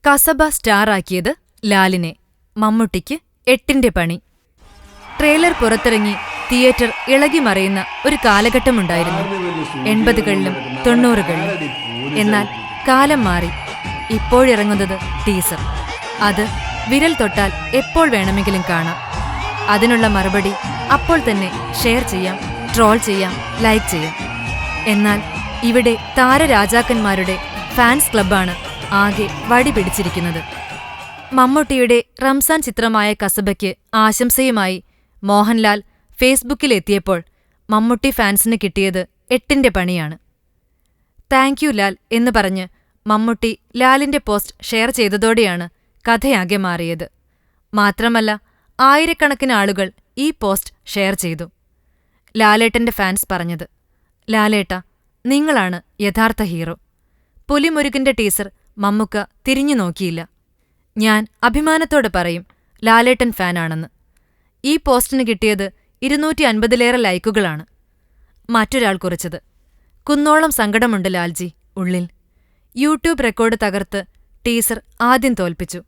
കസബ സ്റ്റാറാക്കിയത് ലാലിനെ. മമ്മൂട്ടിക്ക് 8ന്റെ പണി. ട്രെയിലർ പുറത്തിറങ്ങി തിയേറ്റർ ഇളകിമറിയുന്ന ഒരു കാലഘട്ടമുണ്ടായിരുന്നു 80കളിലും 90കളിലും. എന്നാൽ കാലം മാറി. ഇപ്പോഴിറങ്ങുന്നത് ടീസർ. അത് വിരൽ തൊട്ടാൽ എപ്പോൾ വേണമെങ്കിലും കാണാം. അതിനുള്ള മറുപടി അപ്പോൾ തന്നെ ഷെയർ ചെയ്യാം, ട്രോൾ ചെയ്യാം, ലൈക്ക് ചെയ്യാം. എന്നാൽ ഇവിടെ താരരാജാക്കന്മാരുടെ ഫാൻസ് ക്ലബ്ബാണ് ആകെ വടി പിടിച്ചിരിക്കുന്നത്. മമ്മൂട്ടിയുടെ റംസാൻ ചിത്രമായ കസബയ്ക്ക് ആശംസയുമായി മോഹൻലാൽ ഫേസ്ബുക്കിലെത്തിയപ്പോൾ മമ്മൂട്ടി ഫാൻസിന് കിട്ടിയത് 8ന്റെ പണിയാണ്. താങ്ക് യു ലാൽ എന്ന് പറഞ്ഞ് മമ്മൂട്ടി ലാലിന്റെ പോസ്റ്റ് ഷെയർ ചെയ്തതോടെയാണ് കഥയാകെ മാറിയത്. മാത്രമല്ല, ആയിരക്കണക്കിന് ആളുകൾ ഈ പോസ്റ്റ് ഷെയർ ചെയ്തു. ലാലേട്ടന്റെ ഫാൻസ് പറഞ്ഞത്: ലാലേട്ട, നിങ്ങളാണ് യഥാർത്ഥ ഹീറോ. പുലിമുരുകന്റെ ടീസർ മമ്മൂക്ക തിരിഞ്ഞു നോക്കിയില്ല. ഞാൻ അഭിമാനത്തോടെ പറയും, ലാലേട്ടൻ ഫാനാണെന്ന്. ഈ പോസ്റ്റിന് കിട്ടിയത് 250ലേറെ ലൈക്കുകളാണ്. മറ്റൊരാൾ കുറിച്ചത്: കുന്നോളം സങ്കടമുണ്ട് ലാൽജി ഉള്ളിൽ. യൂട്യൂബ് റെക്കോർഡ് തകർത്ത് ടീസർ ആദ്യം തോൽപ്പിച്ചു.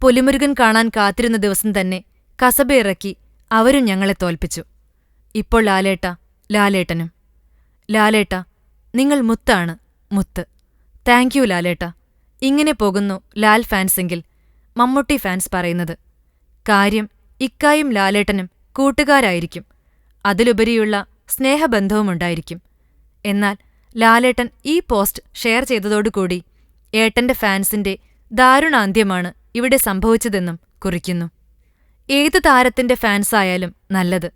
പുലിമുരുകൻ കാണാൻ കാത്തിരുന്ന ദിവസം തന്നെ കസബ ഇറക്കി അവരും ഞങ്ങളെ തോൽപ്പിച്ചു. ഇപ്പോൾ ലാലേട്ടനും. ലാലേട്ട, നിങ്ങൾ മുത്താണ്, മുത്ത്. താങ്ക് യു ലാലേട്ട. ഇങ്ങനെ പോകുന്നു ലാൽ ഫാൻസെങ്കിൽ മമ്മൂട്ടി ഫാൻസ് പറയുന്നത്. കാര്യം ഇക്കായും ലാലേട്ടനും കൂട്ടുകാരായിരിക്കും. അതിലുപരിയുള്ള സ്നേഹബന്ധവുമുണ്ടായിരിക്കും. എന്നാൽ ലാലേട്ടൻ ഈ പോസ്റ്റ് ഷെയർ ചെയ്തതോടുകൂടി ഏട്ടന്റെ ഫാൻസിന്റെ ദാരുണാന്ത്യമാണ് ഇവിടെ സംഭവിച്ചതെന്നും കുറിക്കുന്നു. ഏതു താരത്തിന്റെ ഫാൻസായാലും നല്ലത്.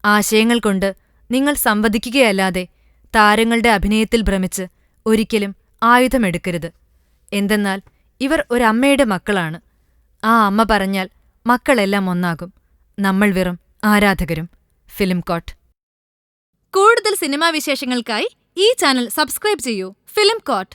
ആശയങ്ങൾ കൊണ്ട് നിങ്ങൾ സംവദിക്കുകയല്ലാതെ താരങ്ങളുടെ അഭിനയത്തിൽ ഭ്രമിച്ച് ഒരിക്കലും ആയുധമെടുക്കരുത്. എന്തെന്നാൽ ഇവർ ഒരമ്മയുടെ മക്കളാണ്. ആ അമ്മ പറഞ്ഞാൽ മക്കളെല്ലാം ഒന്നാകും. നമ്മൾ വെറും ആരാധകരും. ഫിലിം കോട്ട്. കൂടുതൽ സിനിമാ വിശേഷങ്ങൾക്കായി ഈ ചാനൽ സബ്സ്ക്രൈബ് ചെയ്യൂ. Film coat.